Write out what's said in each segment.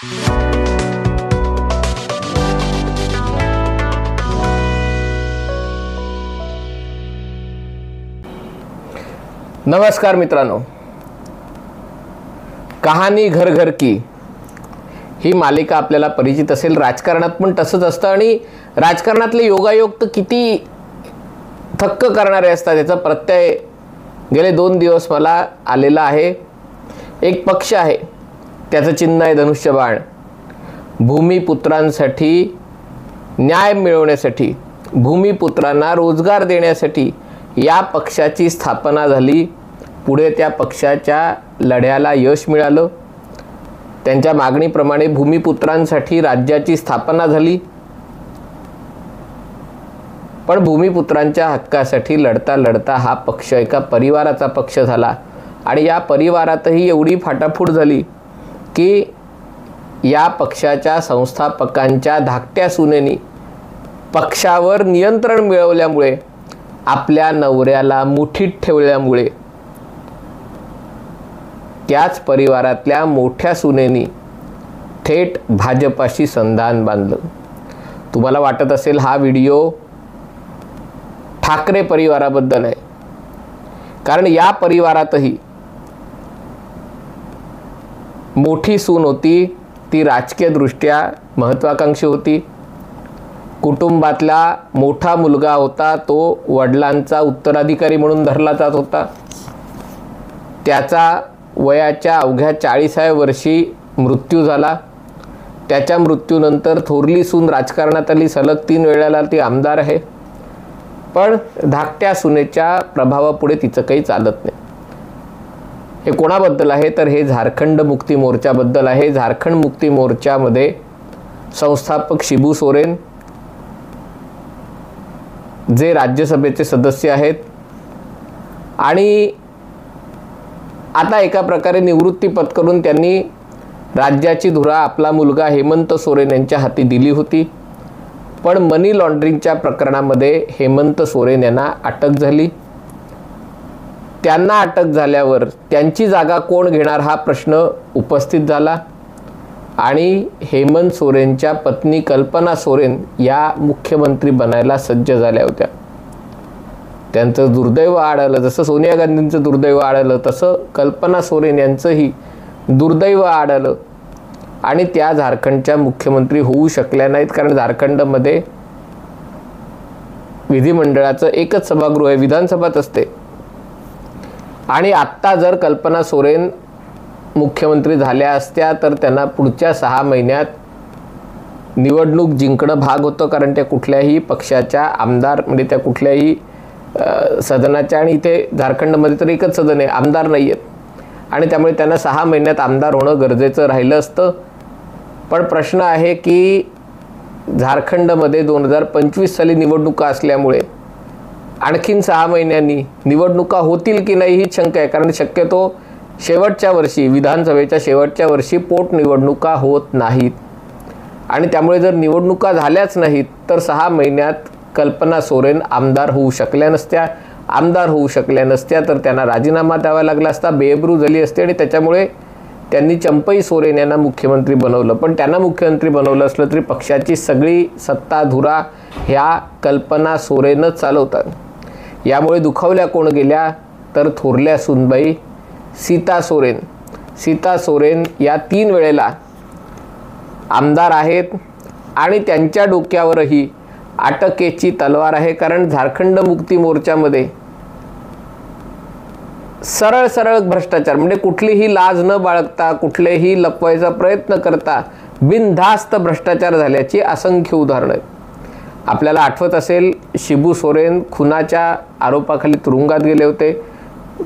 नमस्कार मित्रांनो, कहाणी घर घर की ही मालिका आपल्याला परिचित असेल। राजकारणात पण तसंच असतं आणि राजकारणातले योगायोग तर किती थक्क करणारे असतात याचा प्रत्यय गेले 2 दिवस मला आलेला आहे। एक पक्ष आहे, त्याचं चिन्ह आहे धनुष्यबाण। भूमिपुत्रांसाठी न्याय मिळवण्यासाठी, भूमिपुत्रांना रोजगार देण्यासाठी या पक्षाची स्थापना झाली। पुढे त्या पक्षाच्या लढ्याला यश मिळालं। त्यांच्या मागणीप्रमाणे भूमिपुत्रांसाठी राज्याची स्थापना झाली। पण भूमिपुत्रांच्या हक्कासाठी लढता लढता हा पक्ष एका परिवाराचा पक्ष झाला आणि या परिवारातही एवढी फाटाफूट झाली की या पक्षाच्या संस्थापकांच्या धाकट्या सुनेनी पक्षावर नियंत्रण मिळवल्यामुळे, आपल्या नवऱ्याला मुठीत ठेवल्यामुळे त्याच परिवारातल्या मोठ्या सुनेनी थेट भाजपाशी संधान बांधलं। तुम्हाला वाटत असेल हा व्हिडिओ ठाकरे परिवाराबद्दल आहे, कारण या परिवारातही मोठी सून होती, ती राजकीयदृष्ट्या महत्त्वाकांक्षी होती। कुटुंबातला मोठा मुलगा होता, तो वडिलांचा उत्तराधिकारी म्हणून धरला जात होता। त्याचा वयाच्या अवघ्या 40व्या वर्षी मृत्यू झाला। त्याच्या मृत्यूनंतर थोरली सून राजकारणात आली, सलग 3 वेळेला ती आमदार आहे। पण धाकट्या सुनेच्या प्रभावापुढे तिचं काही चालत नाही। हे कोणाबद्दल आहे तर हे झारखंड मुक्ती मोर्चाबद्दल आहे। झारखंड मुक्ती मोर्चामध्ये संस्थापक शिबू सोरेन जे राज्यसभेचे सदस्य आहेत आणि आता एका प्रकारे निवृत्ती पत्करून त्यांनी राज्याची धुरा आपला मुलगा हेमंत सोरेन यांच्या हाती दिली होती। पण मनी लॉन्ड्रिंगच्या प्रकरणामध्ये हेमंत सोरेन यांना अटक झाली। त्यांना अटक झाल्यावर त्यांची जागा कोण घेणार हा प्रश्न उपस्थित झाला आणि हेमंत सोरेनच्या पत्नी कल्पना सोरेन या मुख्यमंत्री बनायला सज्ज झाल्या होत्या। त्यांचं दुर्दैव आढळलं, जसं सोनिया गांधींचं दुर्दैव आढळलं तसं कल्पना सोरेन यांचंही दुर्दैव आढळलं आणि त्या झारखंडच्या मुख्यमंत्री होऊ शकल्या नाहीत, कारण झारखंडमध्ये विधिमंडळाचं एकच सभागृह आहे, विधानसभाच असते। आणि आत्ता जर कल्पना सोरेन मुख्यमंत्री झाल्या असत्या तर त्यांना पुढच्या 6 महिन्यात निवडणूक जिंकणं भाग होतं, कारण त्या कुठल्याही पक्षाच्या आमदार म्हणजे त्या कुठल्याही सदनाच्या, आणि इथे झारखंडमध्ये तर एकच सदन आहे, आमदार नाही आहेत आणि त्यामुळे त्यांना 6 महिन्यात आमदार होणं गरजेचं राहिलं असतं। पण प्रश्न आहे की झारखंडमध्ये 2025 साली निवडणुका असल्यामुळे आणखीन 6 महिन्यांनी निवडणुका होतील की नाही ही शंका आहे, कारण शक्यतो शेवटच्या वर्षी विधानसभेच्या शेवटच्या वर्षी पोटनिवडणुका होत नाहीत आणि त्यामुळे जर निवडणुका झाल्याच नाहीत तर 6 महिन्यात कल्पना सोरेन आमदार होऊ शकल्या नसत्या। आमदार होऊ शकल्या नसत्या तर त्यांना राजीनामा द्यावा लागला असता, बेबरू झाली असते आणि त्याच्यामुळे त्यांनी चंपई सोरेन यांना मुख्यमंत्री बनवलं। पण त्यांना मुख्यमंत्री बनवलं असलं तरी पक्षाची सगळी सत्ताधुरा ह्या कल्पना सोरेनच चालवतात। यामुळे दुखावल्या कोण गेल्या तर थोरल्या सुनबाई सीता सोरेन। सीता सोरेन या 3 वेळेला आमदार आहेत आणि त्यांच्या डोक्यावरही अटकेची तलवार आहे, कारण झारखंड मुक्ती मोर्चामध्ये सरळ सरळ भ्रष्टाचार म्हणजे कुठलीही लाज न बाळगता, कुठलेही लपवायचा प्रयत्न करता बिनधास्त भ्रष्टाचार झाल्याची असंख्य उदाहरणं आहेत। आपल्याला आठवत असेल शिबू सोरेन खुनाच्या आरोपाखाली तुरुंगात गेले होते।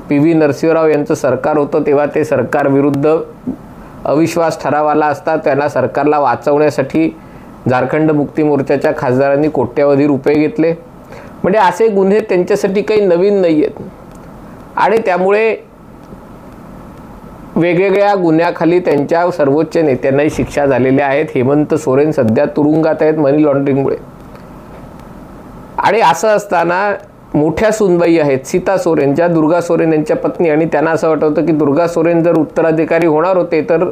PV नरसिंहराव यांचं सरकार होतं तेव्हा ते सरकारविरुद्ध अविश्वास ठराव आला असता, त्यांना सरकारला वाचवण्यासाठी झारखंड मुक्ती मोर्चाच्या खासदारांनी कोट्यवधी रुपये घेतले। म्हणजे असे गुन्हे त्यांच्यासाठी काही नवीन नाही आहेत आणि त्यामुळे वेगवेगळ्या गुन्ह्याखाली त्यांच्या सर्वोच्च नेत्यांनाही शिक्षा झालेल्या आहेत। हेमंत सोरेन सध्या तुरुंगात आहेत मनी लॉन्ड्रिंगमुळे। आणि असं असताना मोठ्या सुनबाई आहेत सीता सोरेन, ज्या दुर्गा सोरेन यांच्या पत्नी, आणि त्यांना असं वाटतं की दुर्गा सोरेन जर उत्तराधिकारी होणार होते तर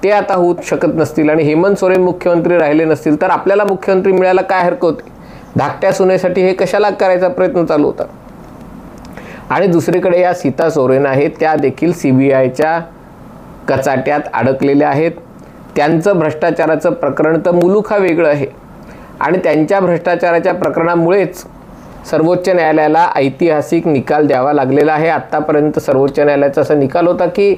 ते आता होऊ शकत नसतील आणि हेमंत सोरेन मुख्यमंत्री राहिले नसतील तर आपल्याला मुख्यमंत्री मिळायला काय हरकत होती? धाकट्या सुनेसाठी हे कशाला करायचा प्रयत्न चालू होता? आणि दुसरीकडे या सीता सोरेन आहेत, त्या देखील CBIच्या कचाट्यात अडकलेल्या आहेत. त्यांचं भ्रष्टाचाराचं प्रकरण तर मुलुखा वेगळं आहे आणि त्यांच्या भ्रष्टाचाराच्या प्रकरणामुळेच सर्वोच्च न्यायालयाला ऐतिहासिक निकाल द्यावा लागलेला आहे. आत्तापर्यंत सर्वोच्च न्यायालयाचा असा निकाल होता की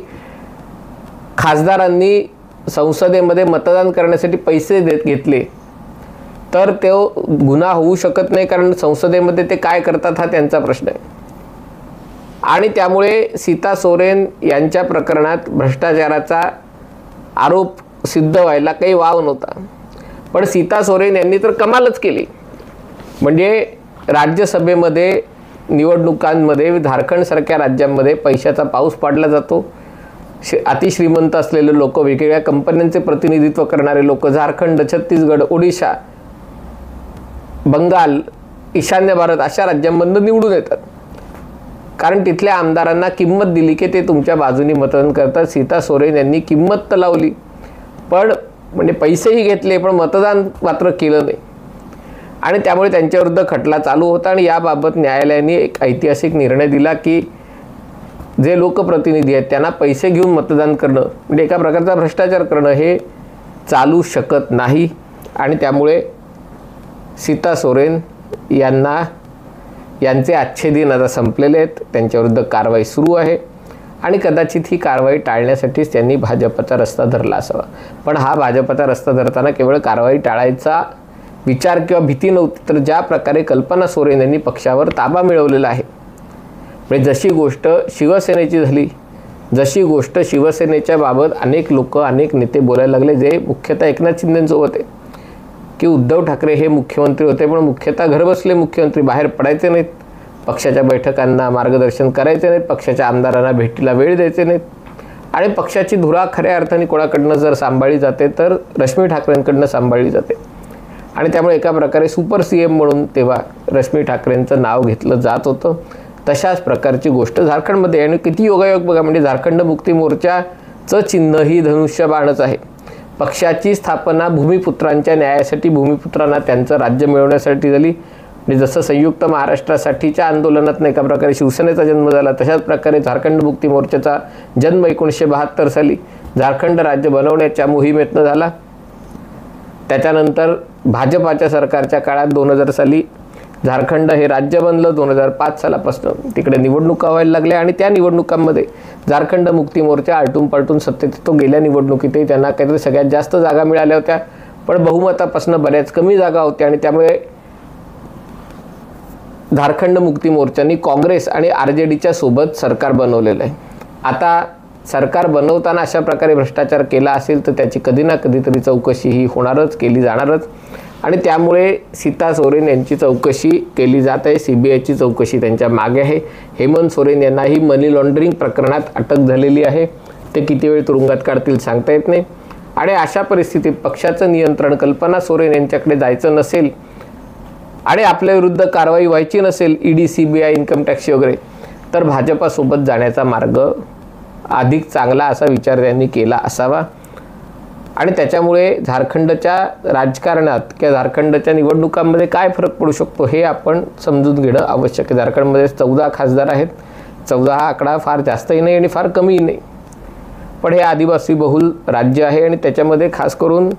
खासदारांनी संसदेमध्ये मतदान करण्यासाठी पैसे घेतले तर तो गुन्हा होऊ शकत नाही, कारण संसदेमध्ये ते काय करतात हा त्यांचा प्रश्न आहे. आणि त्यामुळे सीता सोरेन यांच्या प्रकरणात भ्रष्टाचाराचा आरोप सिद्ध व्हायला काही वाव नव्हता. पण सीता सोरेन यांनी तर कमालच केली. म्हणजे राज्यसभेमध्ये निवडणुकांमध्ये झारखंडसारख्या राज्यांमध्ये पैशाचा पाऊस पाडला जातो. अतिश्रीमंत असलेले लोक, वेगवेगळ्या कंपन्यांचे प्रतिनिधित्व करणारे लोक झारखंड, छत्तीसगड, ओडिशा, बंगाल, ईशान्य भारत अशा राज्यांमधून निवडून येतात, कारण तिथल्या आमदारांना किंमत दिली की ते तुमच्या बाजूने मतदान करतात. सीता सोरेन यांनी किंमत तर लावली, पण म्हणजे पैसेही घेतले, पण मतदान मात्र केलं नाही. आणि त्यामुळे त्यांच्याविरुद्ध खटला चालू होता आणि याबाबत न्यायालयाने एक ऐतिहासिक निर्णय दिला की जे लोकप्रतिनिधी आहेत त्यांना पैसे घेऊन मतदान करणं म्हणजे एका प्रकारचा भ्रष्टाचार करणं हे चालू शकत नाही. आणि त्यामुळे सीता सोरेन यांचे आजचे दिन आता संपलेले आहेत. त्यांच्याविरुद्ध कारवाई सुरू आहे आणि कदाचित ही कारवाई टाळण्यासाठीच त्यांनी भाजपचा रस्ता धरला असावा. पण हा भाजपचा रस्ता धरताना केवळ कारवाई टाळायचा विचार किंवा भीती नव्हती, तर ज्या प्रकारे कल्पना सोरेन यांनी पक्षावर ताबा मिळवलेला आहे, म्हणजे जशी गोष्ट शिवसेनेची झाली, जशी गोष्ट शिवसेनेच्या बाबत अनेक लोक, अनेक नेते बोलायला लागले, जे मुख्यतः एकनाथ शिंदेंसोबत आहे की उद्धव ठाकरे हे मुख्यमंत्री होते पण मुख्यतः घरबसले मुख्यमंत्री, बाहेर पडायचे नाहीत, पक्षाच्या बैठकांना मार्गदर्शन करायचे नाहीत, पक्षाच्या आमदारांना भेटीला वेळ द्यायचे नाहीत. आणि पक्षाची धुरा खऱ्या अर्थाने कोणाकडनं जर सांभाळली जाते तर रश्मी ठाकरेंकडनं सांभाळली जाते. आणि त्यामुळे एका प्रकारे सुपर CM म्हणून तेव्हा रश्मी ठाकरेंचं नाव घेतलं जात होतं. तशाच प्रकारची गोष्ट झारखंडमध्ये. आणि किती योगायोग बघा, म्हणजे झारखंड मुक्ती मोर्चाचं चिन्ह ही धनुष्यबाणच आहे. पक्षाची स्थापना भूमिपुत्रांच्या न्यायासाठी, भूमिपुत्रांना त्यांचं राज्य मिळवण्यासाठी झाली. म्हणजे जसं संयुक्त महाराष्ट्रासाठीच्या आंदोलनात एका प्रकारे शिवसेनेचा जन्म झाला, तशाच प्रकारे झारखंड मुक्ती मोर्चाचा जन्म 1972 साली झारखंड राज्य बनवण्याच्या मोहिमेतनं झाला. त्याच्यानंतर भाजपाच्या सरकारच्या काळात 2000 साली झारखंड हे राज्य बनलं. 2005 सालापासून तिकडे निवडणुका व्हायला लागल्या आणि त्या निवडणुकांमध्ये झारखंड मुक्ती मोर्चा आलटून पालटून सत्तेत येतो. गेल्या निवडणुकीतही त्यांना काहीतरी सगळ्यात जास्त जागा मिळाल्या होत्या, पण बहुमतापासून बऱ्याच कमी जागा होत्या आणि त्यामुळे झारखंड मुक्ती मोर्चाने काँग्रेस आणि RJDच्या सोबत सरकार बनवलेलं आहे. आता सरकार बनवताना अशा प्रकारे भ्रष्टाचार केला असेल तर त्याची कधी ना कधीतरी चौकशी ही होणारच, केली जाणारच. आणि त्यामुळे सीता सोरेन यांची चौकशी केली जात आहे. CBIची चौकशी त्यांच्या मागे आहे. हेमंत सोरेन यांनाही मनी लॉन्ड्रिंग प्रकरणात अटक झालेली आहे. ते किती वेळ तुरुंगात काढतील सांगता येत नाही. आणि अशा परिस्थितीत पक्षाचं नियंत्रण कल्पना सोरेन यांच्याकडे जायचं नसेल आणि आपल्या विरुद्ध कारवाई व्हायची नसेल, ED, CBI, इन्कम टॅक्स वगैरे, तर भाजपासोबत जाण्याचा मार्ग अधिक चांगला असा विचार त्यांनी केला असावा. आणि त्याच्यामुळे झारखंडच्या राजकारणात किंवा झारखंडच्या निवडणुकांमध्ये काय फरक पडू शकतो हे आपण समजून घेणं आवश्यक आहे. झारखंडमध्ये 14 खासदार आहेत. 14 हा आकडा फार जास्तही नाही आणि फार कमीही नाही, पण हे आदिवासी बहुल राज्य आहे आणि त्याच्यामध्ये खास करून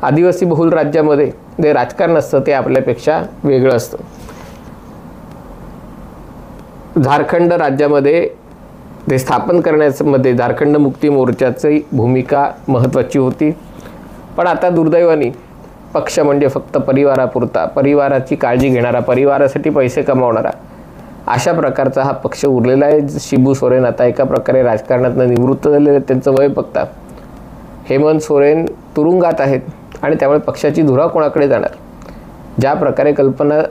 आदिवासी बहुल राज्यामध्ये जे राजकारण असतं ते आपल्यापेक्षा वेगळं असतं. झारखंड राज्यामध्ये ते स्थापन करण्यामध्ये झारखंड मुक्ती मोर्चाची भूमिका महत्त्वाची होती. पण आता दुर्दैवाने पक्ष म्हणजे फक्त परिवारापुरता, परिवाराची काळजी घेणारा, परिवारासाठी पैसे कमावणारा अशा प्रकारचा हा पक्ष उरलेला आहे. शिबू सोरेन आता एका प्रकारे राजकारणातून निवृत्त झालेले आहेत. त्यांचं वय बघता हेमंत सोरेन तुरुंगात आहेत आणि त्यामुळे पक्षाची धुरा कोणाकडे जाणार. ज्या प्रकारे कल्पना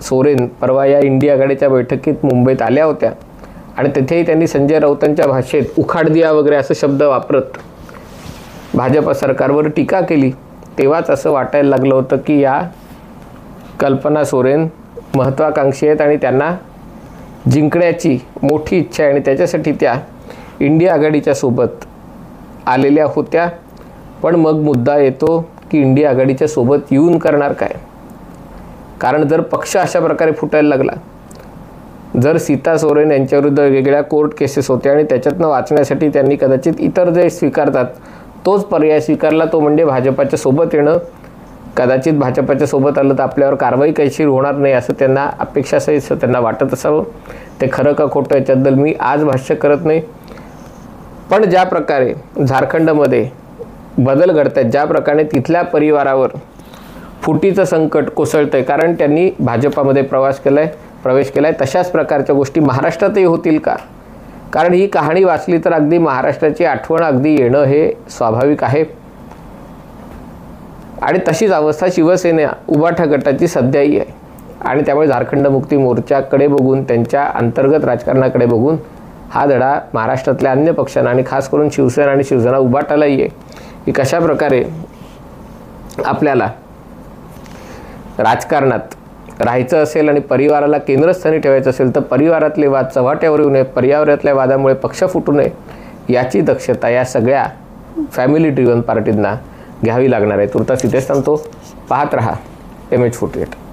सोरेन परवा या इंडिया आघाडीच्या बैठकीत मुंबईत आल्या होत्या आणि तिथेही त्यांनी संजय राऊतांच्या भाषेत उखाड दिया वगैरे असे शब्द वापरत भाजप सरकारवर टीका केली, तेव्हाच असं वाटायला लागलं होतं की या कल्पना सोरेन महत्त्वाकांक्षी आहेत आणि त्यांना जिंकण्याची मोठी इच्छा आहे आणि त्याच्यासाठी त्या इंडिया आघाडीच्या सोबत आलेल्या होत्या. पण मग मुद्दा येतो की इंडिया आघाडीच्या सोबत येऊन करणार काय? कारण जर पक्ष अशा प्रकारे फुटायला लागला, जर सीता सोरेन यांच्याविरुद्ध वेगवेगळ्या कोर्ट केसेस होत्या आणि त्याच्यातनं वाचण्यासाठी त्यांनी कदाचित इतर जे स्वीकारतात तोच पर्याय स्वीकारला, तो म्हणजे भाजपाच्या सोबत येणं. कदाचित भाजपाच्या सोबत आलं तर आपल्यावर कारवाई काहीशीर होणार नाही असं त्यांना अपेक्षा असं त्यांना वाटत असावं. ते खरं का खोटं याच्याबद्दल मी आज भाष्य करत नाही. पण ज्या प्रकारे झारखंडमध्ये बदल घडत आहेत, ज्या प्रकारे तिथल्या परिवारावर फुटीचं संकट कोसळतं आहे, कारण त्यांनी भाजपामध्ये प्रवेश केला आहे, तशाच प्रकारच्या गोष्टी महाराष्ट्रातही होतील का? कारण ही कहाणी वाचली तर अगदी महाराष्ट्राची आठवण अगदी येणं हे स्वाभाविक आहे. आणि तशीच अवस्था शिवसेना उभाठा गटाची सध्याही आहे. आणि त्यामुळे झारखंड मुक्ती मोर्चाकडे बघून, त्यांच्या अंतर्गत राजकारणाकडे बघून हा धडा महाराष्ट्रातल्या अन्य पक्षांना आणि खास करून शिवसेना आणि शिवसेना उभाटालाही आहे की कशा प्रकारे आपल्याला राजकारणात राहायचं असेल आणि परिवाराला केंद्रस्थानी ठेवायचं असेल तर परिवारातले वाद चव्हाट्यावर येऊ नये, परिवारातल्या वादामुळे पक्ष फुटू नये, याची दक्षता या सगळ्या फॅमिली ड्रिव्हन पार्टींना घ्यावी लागणार आहे. तुर्तास इथेच थांबतो. पाहत रहा MH48.